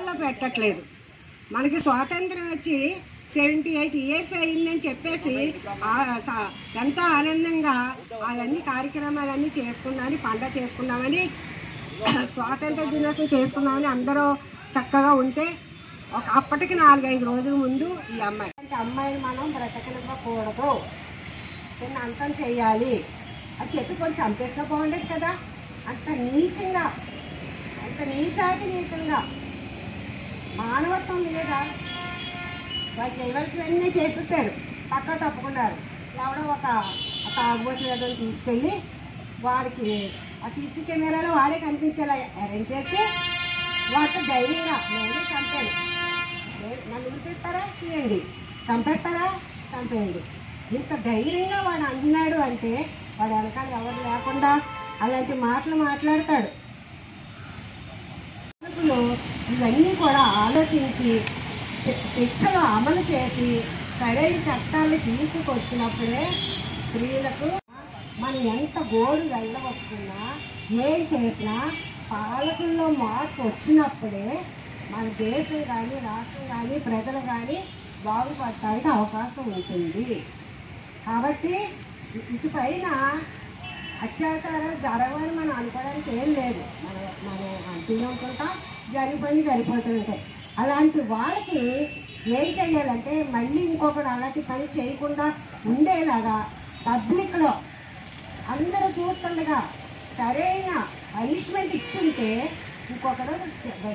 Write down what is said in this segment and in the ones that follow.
ఆచరణలో పెట్టట్లేదు. మనకి స్వాతంత్రం వచ్చి 78 ఇయర్స్ అయిందని చెప్పేసి ఎంతో ఆనందంగా అవన్నీ కార్యక్రమాలన్నీ చేసుకున్నామని, పండగ చేసుకున్నామని, స్వాతంత్ర దినోత్సవం చేసుకున్నామని అందరూ చక్కగా ఉంటే అప్పటికి 4-5 రోజుల ముందు ఈ అమ్మాయిని మనం బ్రతకనివ్వకూడదు, చిన్న అంతం చేయాలి అని చెప్పి కొంచెం చంపేస్తే బాగుండేది కదా. అంత నీచంగా, అంత నీచంగా మానవత్వం లేదా? వాళ్ళు చేయవలసినవన్నీ చేసేస్తారు, తప్పకున్నారు. ఎవడో ఒక తాగుబోతులను తీసుకెళ్ళి వాడికి ఆ సీసీ కెమెరాలో వాడే కనిపించేలా అరేంజ్ చేస్తే వాటితో ధైర్యంగా నేను చంపాను, నన్ను విడిపిస్తారా తీయండి, చంపేస్తారా చంపేయండి, ఇంత ధైర్యంగా వాడు అంటున్నాడు అంటే వాడు వెనకాల ఎవరు లేకుండా అలాంటి మాటలు మాట్లాడతాడు. ఇవన్నీ కూడా ఆలోచించి శిక్షలు అమలు చేసి సరైన చట్టాలు తీసుకొచ్చినప్పుడే స్త్రీలకు మనం ఎంత గోడు వెళ్ళవస్తున్నా ఏం చేసినా పాలకుల్లో మార్పు వచ్చినప్పుడే మన దేశం కానీ, రాష్ట్రం కానీ, ప్రజలు కానీ బాగుపడటానికి అవకాశం ఉంటుంది. కాబట్టి ఇటుపైన అత్యాచారాలు జరగవని మనం అనుకోవడానికి ఏం లేదు. మనం అనుకుంటాం, జరిగిపోతుంటాయి. అలాంటి వాళ్ళకి ఏం చేయాలంటే మళ్ళీ ఇంకొకటి అలాంటి పని చేయకుండా ఉండేలాగా పబ్లిక్లో అందరూ చూస్తుండగా సరైన పనిష్మెంట్ ఇచ్చుంటే ఇంకొకరు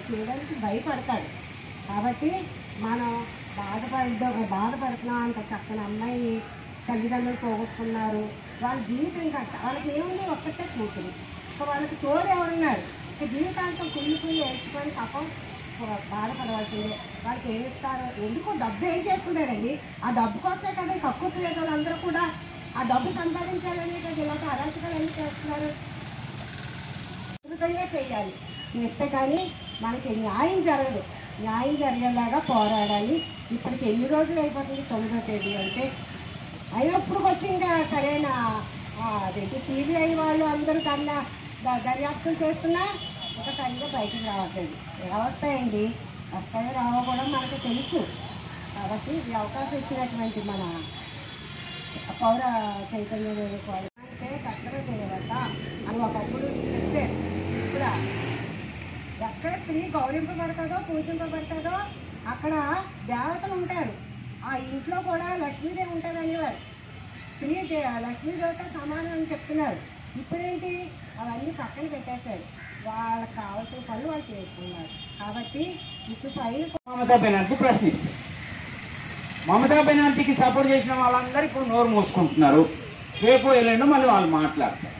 చేయడానికి భయపడతాడు. కాబట్టి మనం బాధపడుతున్నాం. అంత చక్కని అమ్మాయి తల్లిదండ్రులు పోగొట్టుకున్నారు, వాళ్ళ జీవితం కట్ట వాళ్ళకి ఏముంది, ఒక్కటే కూతురు, ఇంకా వాళ్ళకి తోడు ఎవరున్నారు? ఇంకా జీవితాంతం కుళ్ళి ఏడ్చుకొని పాపం బాధపడవలసిందే. వాళ్ళకి ఏమి ఇస్తారో, ఎందుకు డబ్బు ఏం చేసుకుంటారండి? ఆ డబ్బు కోసమే కదా కక్కుతు లేదు వాళ్ళందరూ కూడా ఆ డబ్బు సంపాదించాలని కదా ఇలాంటి అరాచకాలు ఎందుకు చేస్తున్నారు? అద్భుతంగా చేయాలి ఇస్తే కానీ మనకి న్యాయం జరగదు. న్యాయం జరిగేలాగా పోరాడాలి. ఇప్పటికి ఎన్ని రోజులు అయిపోతుంది? 9వ తేదీ అంటే అయినప్పుడు వచ్చి ఇంకా సరైన అదేంటి సిబిఐ వాళ్ళు అందరూ కన్నా దర్యాప్తులు చేస్తున్నా ఒక సరిగ్గా బయటకు రావట్లేదు. ఎలా వస్తాయండి? వస్తాయో రావో కూడా మనకు తెలుసు. కాబట్టి ఈ అవకాశం ఇచ్చినటువంటి మన పౌర చైతన్య అంటే కష్టమే తెలియవట అని ఒకప్పుడు చెప్తే, ఇప్పుడు ఎక్కడ స్త్రీ గౌరవింపబడతాదో, పూజింపబడతాదో అక్కడ దేవతలు ఉంటారు. ఆ ఇంట్లో కూడా లక్ష్మీదేవి ఉంటుంది అనేవారు. స్త్రీ లక్ష్మీదేవితో సమానం అని చెప్తున్నారు. ఇప్పుడేంటి? అవన్నీ పక్కన పెట్టేశారు. వాళ్ళకి కావాల్సిన పనులు వాళ్ళు చేసుకున్నారు. కాబట్టి ఇప్పుడు మమతా బెనర్జీ ప్రశ్నిస్తారు. మమతా బెనర్జీకి సపోర్ట్ చేసిన వాళ్ళందరూ ఇప్పుడు నోరు మూసుకుంటున్నారు. రేపు ఎల్లుండో మళ్ళీ వాళ్ళు మాట్లాడతారు.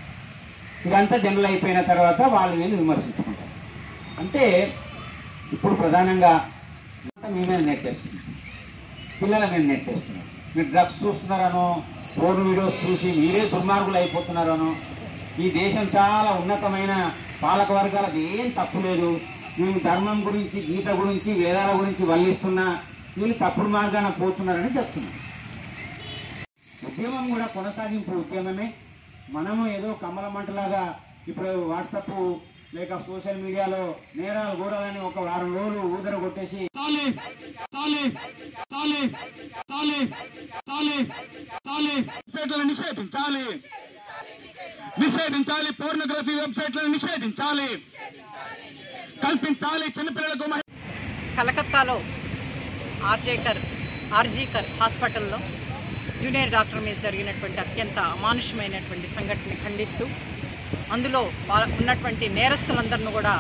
ఇదంతా జనరల్ అయిపోయిన తర్వాత వాళ్ళు వీళ్ళు విమర్శించుకుంటారు. అంటే ఇప్పుడు ప్రధానంగా మీ మీద నెట్టేస్తున్నారు, పిల్లల మీద నెట్టేస్తున్నారు. మీరు డ్రగ్స్ చూస్తున్నారనో, ఫోన్ వీడియోస్ చూసి మీరే దుర్మార్గులు అయిపోతున్నారనో, ఈ దేశం చాలా ఉన్నతమైన పాలక వర్గాలకు ఏం తప్పు లేదు, వీళ్ళు ధర్మం గురించి, గీత గురించి, వేదాల గురించి వల్లిస్తున్నా వీళ్ళు తప్పుడు మార్గాన పోతున్నారని చెప్తున్నారు. ఉద్యమం కూడా కొనసాగింపు ఉద్యమమే. మనము ఏదో కమ్మల మంటలాగా ఇప్పుడు వాట్సాప్ లేక సోషల్ మీడియాలో నేరాలు గోడాలని ఒక వారం రోజులు ఊదర కొట్టేసి వెబ్సైట్లను నిషేధించాలి, పోర్నోగ్రఫీ వెబ్సైట్లను నిషేధించాలి, కల్పించాలి. చిన్నపిల్లలకు కలకత్తాలో ఆర్జీకర్ హాస్పిటల్లో జూనియర్ డాక్టర్ మీద జరిగినటువంటి అత్యంత అమానుషమైనటువంటి సంఘటనని ఖండిస్తూ అందులో ఉన్నటువంటి నేరస్తులందరినీ కూడా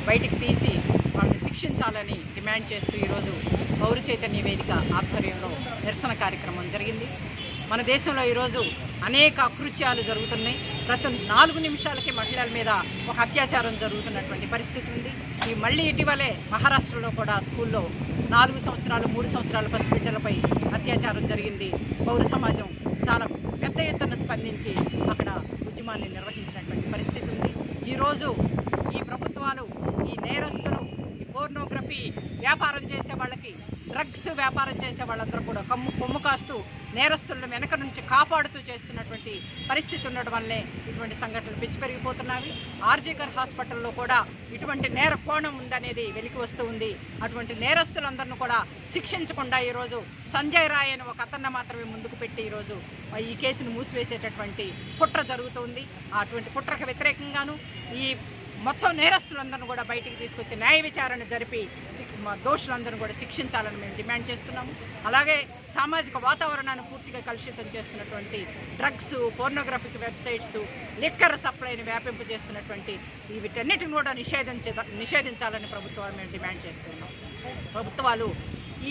బయటికి తీసి వాళ్ళని శిక్షించాలని డిమాండ్ చేస్తూ ఈరోజు పౌర చైతన్య వేదిక ఆధ్వర్యంలో నిరసన కార్యక్రమం జరిగింది. మన దేశంలో ఈరోజు అనేక అకృత్యాలు జరుగుతున్నాయి. ప్రతి 4 నిమిషాలకి మహిళల మీద ఒక అత్యాచారం జరుగుతున్నటువంటి పరిస్థితి ఉంది. ఈ మళ్ళీ ఇటీవలే మహారాష్ట్రలో కూడా స్కూల్లో 4 సంవత్సరాలు 3 సంవత్సరాల పసిబిడ్డలపై అత్యాచారం జరిగింది. పౌర సమాజం చాలా పెద్ద ఎత్తున స్పందించి అక్కడ ఉద్యమాన్ని నిర్వహించినటువంటి పరిస్థితి ఉంది. ఈరోజు ఈ ప్రభుత్వాలు ఈ నేరస్తులు, ఈ పోర్నోగ్రఫీ వ్యాపారం చేసే వాళ్ళకి డ్రగ్స్ వ్యాపారం చేసే వాళ్ళందరూ కూడా కొమ్ము కాస్తూ నేరస్తులను వెనక నుంచి కాపాడుతూ చేస్తున్నటువంటి పరిస్థితి ఉండడం వల్లే ఇటువంటి సంఘటనలు పెంచి పెరిగిపోతున్నవి. ఆర్జీకర్ హాస్పిటల్లో కూడా ఇటువంటి నేర కోణం ఉందనేది వెలికి వస్తూ ఉంది. అటువంటి నేరస్తులందరినీ కూడా శిక్షించకుండా ఈరోజు సంజయ్ రాయ్ అని ఒక అతన్ని మాత్రమే ముందుకు పెట్టి ఈరోజు ఈ కేసును మూసివేసేటటువంటి కుట్ర జరుగుతుంది. అటువంటి కుట్రకు వ్యతిరేకంగాను ఈ మొత్తం నేరస్తులందరినీ కూడా బయటికి తీసుకొచ్చి న్యాయ విచారణ జరిపి దోషులందరూ కూడా శిక్షించాలని మేము డిమాండ్ చేస్తున్నాము. అలాగే సామాజిక వాతావరణాన్ని పూర్తిగా కలుషితం చేస్తున్నటువంటి డ్రగ్స్, పోర్నోగ్రఫిక్ వెబ్సైట్స్, లిక్కర్ సప్లైని వ్యాపింపు చేస్తున్నటువంటి వీటన్నిటిని కూడా నిషేధించాలని ప్రభుత్వాన్ని మేము డిమాండ్ చేస్తున్నాం. ప్రభుత్వాలు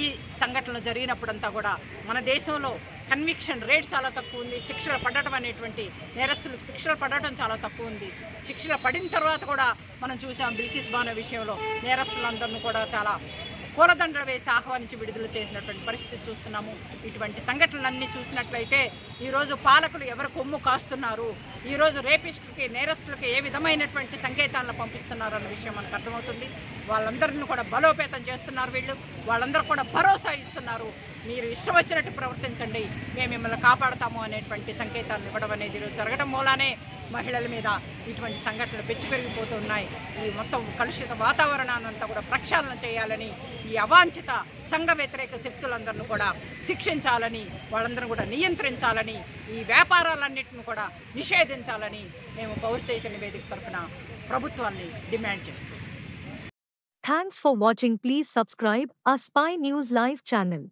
ఈ సంఘటనలు జరిగినప్పుడంతా కూడా మన దేశంలో కన్విక్షన్ రేట్ చాలా తక్కువ ఉంది. శిక్షలు పడటం అనేటువంటి నేరస్తులకు శిక్షలు పడటం చాలా తక్కువ ఉంది. శిక్షలు పడిన తర్వాత కూడా మనం చూసాం బిల్కిస్ బానో విషయంలో నేరస్తులందరినీ కూడా చాలా పూలదండలు వేసి ఆహ్వానించి విడుదల చేసినటువంటి పరిస్థితి చూస్తున్నాము. ఇటువంటి సంఘటనలన్నీ చూసినట్లయితే ఈరోజు పాలకులు ఎవరు కొమ్ము కాస్తున్నారు, ఈరోజు రేపిస్టులకి నేరస్తులకి ఏ విధమైనటువంటి సంకేతాలను పంపిస్తున్నారు అన్న విషయం మనకు అర్థమవుతుంది. వాళ్ళందరినీ కూడా బలోపేతం చేస్తున్నారు వీళ్ళు. వాళ్ళందరూ కూడా భరోసా ఇస్తున్నారు, మీరు ఇష్టం వచ్చినట్టు ప్రవర్తించండి, మేము మిమ్మల్ని కాపాడతాము అనేటువంటి సంకేతాలను ఇవ్వడం అనేది ఈరోజు జరగడం మూలానే మహిళల మీద ఇటువంటి సంఘటనలు పెంచి పెరిగిపోతున్నాయి. ఈ మొత్తం కలుషిత వాతావరణాన్ని అంతా కూడా ప్రక్షాళన చేయాలని, ఈ అవాంఛిత సంఘ వ్యతిరేక శక్తులందరినీ కూడా శిక్షించాలని, వాళ్ళందరూ కూడా నియంత్రించాలని, ఈ వ్యాపారాలన్నింటిని కూడా నిషేధించాలని మేము పౌర చైతన్య వేదిక తరఫున ప్రభుత్వాన్ని డిమాండ్ చేస్తున్నాం. Thanks for watching. Please subscribe our Spy News Live channel.